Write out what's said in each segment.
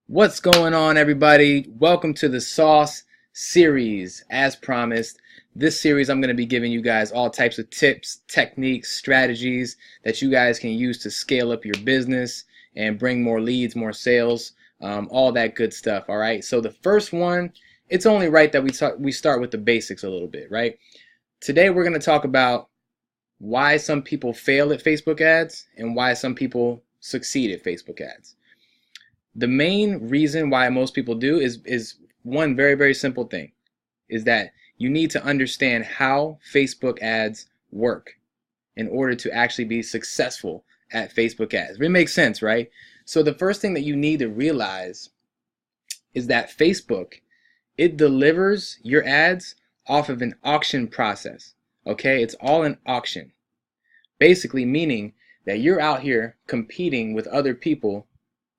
What's going on, everybody? Welcome to the Sauce series. As promised, this series I'm going to be giving you guys all types of tips, techniques, strategies that you guys can use to scale up your business and bring more leads, more sales, all that good stuff. All right. So the first one, it's only right that we start with the basics a little bit, right? Today we're going to talk about why some people fail at Facebook ads and why some people succeed at Facebook ads. The main reason why most people do is one very simple thing, is that you need to understand how Facebook ads work in order to actually be successful at Facebook ads. It makes sense, right? So the first thing that you need to realize is that Facebook, it delivers your ads off of an auction process. Okay, it's all an auction. Basically meaning that you're out here competing with other people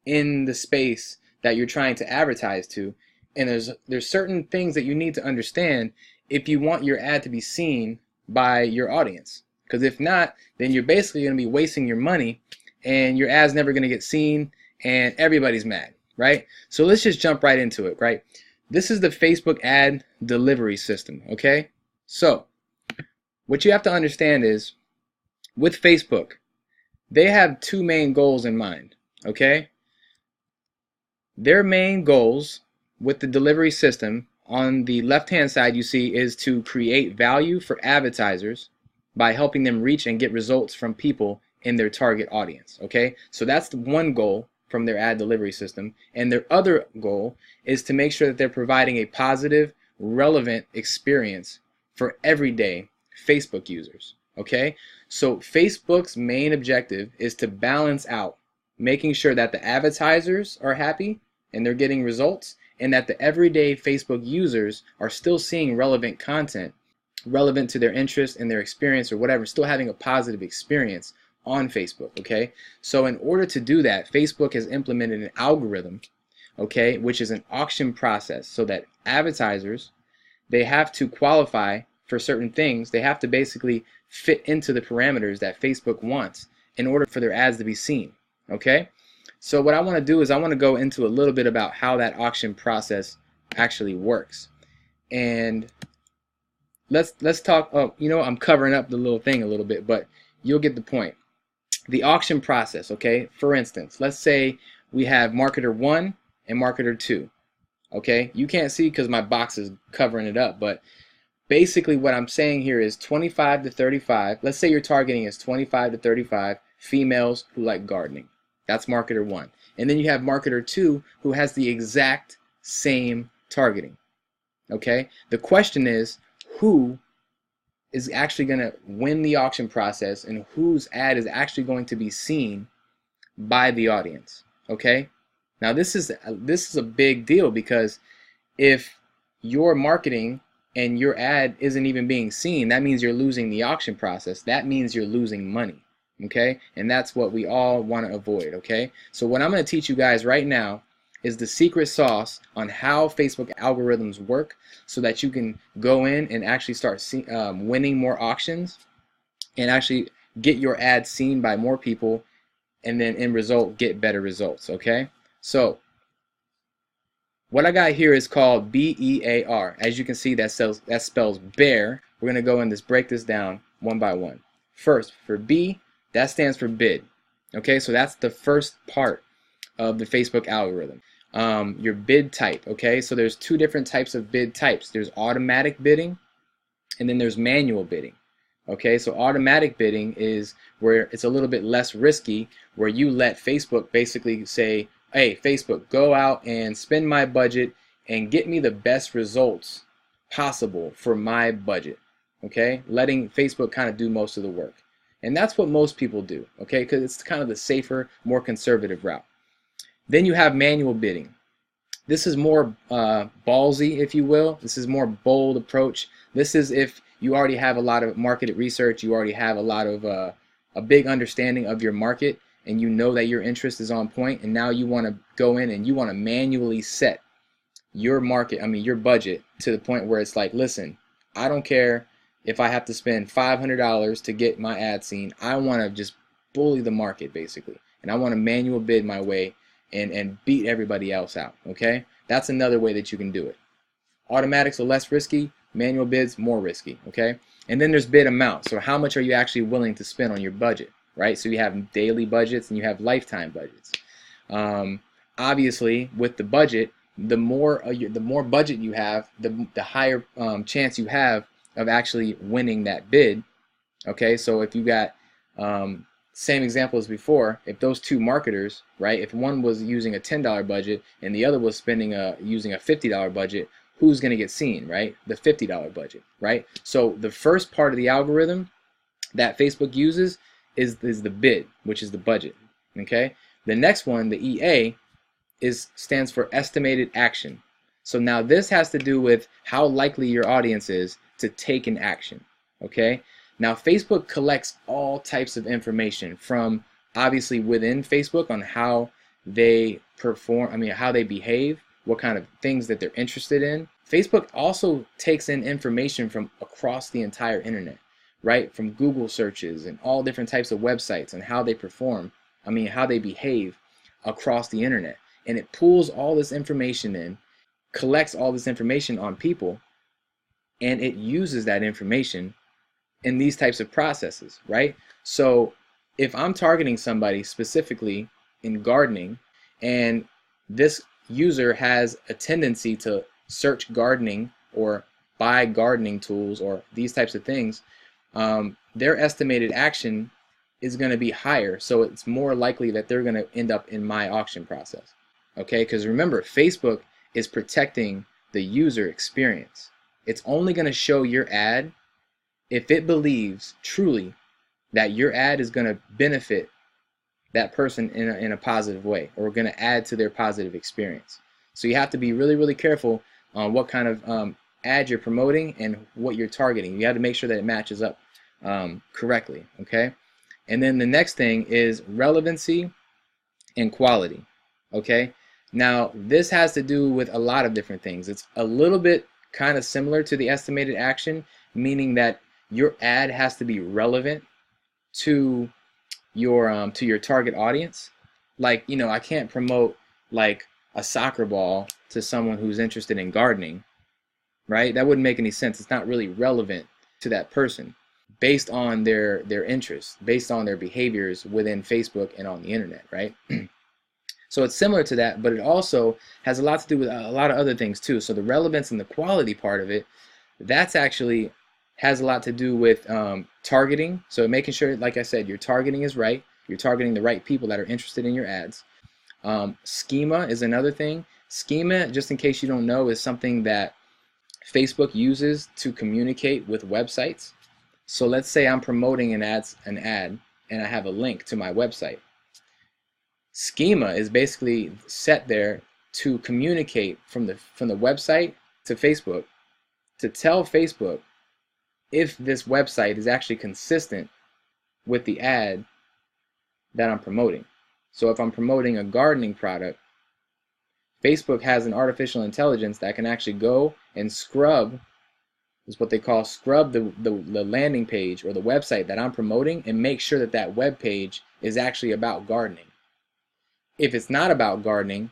in the space that you're trying to advertise to, and there's certain things that you need to understand if you want your ad to be seen by your audience, because if not, then you're basically going to be wasting your money and your ad's never going to get seen and everybody's mad, right? So let's just jump right into it, right? This is the Facebook ad delivery system. Okay, so what you have to understand is, with Facebook, they have two main goals in mind. Okay, their main goals with the delivery system, on the left-hand side you see, is to create value for advertisers by helping them reach and get results from people in their target audience. Okay, so that's the one goal from their ad delivery system. And their other goal is to make sure that they're providing a positive, relevant experience for everyday Facebook users. Okay, so Facebook's main objective is to balance out making sure that the advertisers are happy and they're getting results, and that the everyday Facebook users are still seeing relevant content, relevant to their interest and their experience or whatever, still having a positive experience on Facebook. Okay, so in order to do that, Facebook has implemented an algorithm, okay, which is an auction process, so that advertisers, they have to qualify for certain things. They have to basically fit into the parameters that Facebook wants in order for their ads to be seen. Okay, so what I want to do is I want to go into a little bit about how that auction process actually works. And let's talk. Oh, I'm covering up the little thing a little bit, but you'll get the point. The auction process, okay? For instance, let's say we have marketer 1 and marketer 2. Okay? You can't see because my box is covering it up, but basically what I'm saying here is 25 to 35. Let's say your targeting is 25 to 35 females who like gardening. That's marketer 1. And then you have marketer 2 who has the exact same targeting. Okay? The question is, who is actually going to win the auction process and whose ad is actually going to be seen by the audience? Okay? Now this is a big deal, because if your marketing and your ad isn't even being seen, that means you're losing the auction process. That means you're losing money. Okay, and that's what we all want to avoid. Okay, so what I'm going to teach you guys right now is the secret sauce on how Facebook algorithms work, so that you can go in and actually start winning more auctions and actually get your ad seen by more people, and then in result get better results. Okay, so what I got here is called BEAR. As you can see, that spells bear. We're going to go and just break this down one by one. First, for B, that stands for bid. Okay, so that's the first part of the Facebook algorithm. Your bid type. Okay, so there's two different types of bid types. There's automatic bidding, and then there's manual bidding. Okay, so automatic bidding is where it's a little bit less risky, where you let Facebook basically say, hey, Facebook, go out and spend my budget and get me the best results possible for my budget. Okay, letting Facebook kind of do most of the work. And that's what most people do, okay, because it's kind of the safer, more conservative route. Then you have manual bidding. This is more ballsy, if you will. This is more bold approach. This is if you already have a lot of market research, you already have a lot of a big understanding of your market, and you know that your interest is on point, and now you want to go in and you want to manually set your your budget to the point where it's like, listen, I don't care if I have to spend $500 to get my ad seen. I want to just bully the market, basically, and I want to manual bid my way and beat everybody else out. Okay, that's another way that you can do it. Automatics are less risky, manual bids more risky. Okay, and then there's bid amount. So how much are you actually willing to spend on your budget, right? So you have daily budgets and you have lifetime budgets. Obviously, with the budget, the more budget you have, the higher chance you have of actually winning that bid. Okay, so if you got same example as before, if those two marketers, right, if one was using a $10 budget and the other was spending using a $50 budget, who's going to get seen, right? The $50 budget, right? So the first part of the algorithm that Facebook uses is the bid, which is the budget. Okay, the next one, the EA, stands for estimated action. So now this has to do with how likely your audience is to take an action. Okay, now Facebook collects all types of information from obviously within Facebook on how they perform, how they behave, what kind of things that they're interested in. Facebook also takes in information from across the entire internet, right? From Google searches and all different types of websites and how they perform, how they behave across the internet. And it pulls all this information in, collects all this information on people, and it uses that information in these types of processes, right? So if I'm targeting somebody specifically in gardening, and this user has a tendency to search gardening or buy gardening tools or these types of things, their estimated action is going to be higher. So it's more likely that they're going to end up in my auction process. Okay, because remember, Facebook is protecting the user experience. It's only going to show your ad if it believes truly that your ad is going to benefit that person in a positive way, or going to add to their positive experience. So you have to be really, really careful on what kind of ad you're promoting and what you're targeting. You have to make sure that it matches up correctly. Okay, and then the next thing is relevancy and quality. Okay, now this has to do with a lot of different things. It's a little bit kind of similar to the estimated action, meaning that your ad has to be relevant to your target audience. Like, I can't promote like a soccer ball to someone who's interested in gardening, right? That wouldn't make any sense. It's not really relevant to that person based on their interests, based on their behaviors within Facebook and on the internet, right? So it's similar to that, but it also has a lot to do with a lot of other things too. So the relevance and the quality part of it, that's actually has a lot to do with targeting. So making sure, like I said, your targeting is right. You're targeting the right people that are interested in your ads. Schema is another thing. Schema, just in case you don't know, is something that Facebook uses to communicate with websites. So let's say I'm promoting an ad and I have a link to my website. Schema is basically set there to communicate from the website to Facebook, to tell Facebook if this website is actually consistent with the ad that I'm promoting. So if I'm promoting a gardening product, Facebook has an artificial intelligence that can actually go and scrub, is what they call scrub the landing page or the website that I'm promoting, and make sure that that web page is actually about gardening. If it's not about gardening,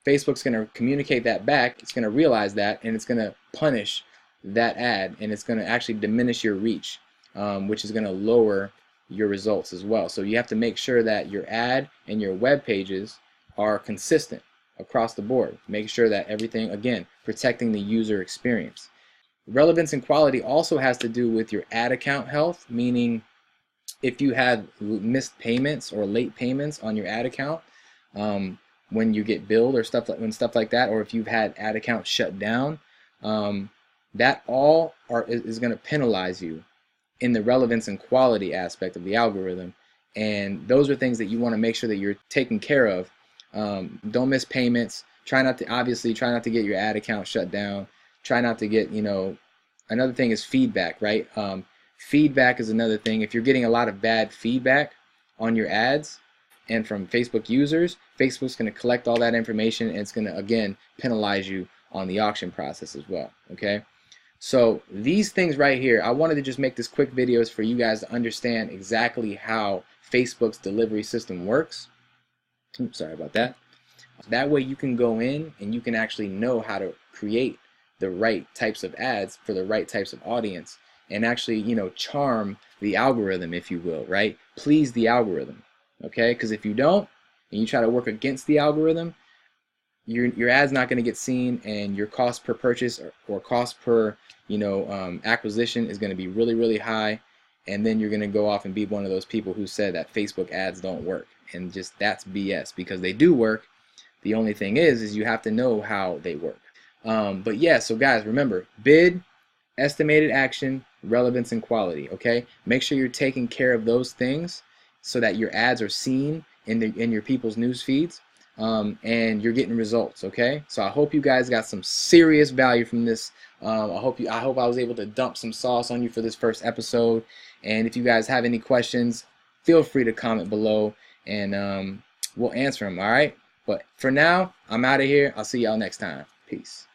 Facebook's going to communicate that back. It's going to realize that, and it's going to punish that ad, and it's going to actually diminish your reach, which is going to lower your results as well. So you have to make sure that your ad and your web pages are consistent across the board. Make sure that everything, again, protecting the user experience. Relevance and quality also has to do with your ad account health, meaning if you had missed payments or late payments on your ad account when you get billed or stuff like that, or if you've had ad accounts shut down, that all is going to penalize you in the relevance and quality aspect of the algorithm. And those are things that you want to make sure that you're taking care of. Don't miss payments. Try not to get your ad account shut down. Try not to get, another thing is feedback, right? Feedback is another thing. If you're getting a lot of bad feedback on your ads and from Facebook users, Facebook's going to collect all that information, and it's going to, again, penalize you on the auction process as well. Okay, so these things right here, I wanted to just make this quick videos for you guys to understand exactly how Facebook's delivery system works. Oops, sorry about that. That way you can go in and you can actually know how to create the right types of ads for the right types of audience, and actually, you know, charm the algorithm, if you will, right? Please the algorithm, okay? Because if you don't and you try to work against the algorithm, your ad's not going to get seen, and your cost per purchase or cost per, you know, acquisition is going to be really, really high. And then you're going to go off and be one of those people who said that Facebook ads don't work, and just that's BS, because they do work. The only thing is you have to know how they work. But yeah, so guys, remember, bid, estimated action, relevance, and quality. Okay, make sure you're taking care of those things so that your ads are seen in your people's news feeds, and you're getting results. Okay, so I hope you guys got some serious value from this. I hope I was able to dump some sauce on you for this first episode. And if you guys have any questions, feel free to comment below, and we'll answer them. All right. But for now, I'm out of here. I'll see y'all next time. Peace.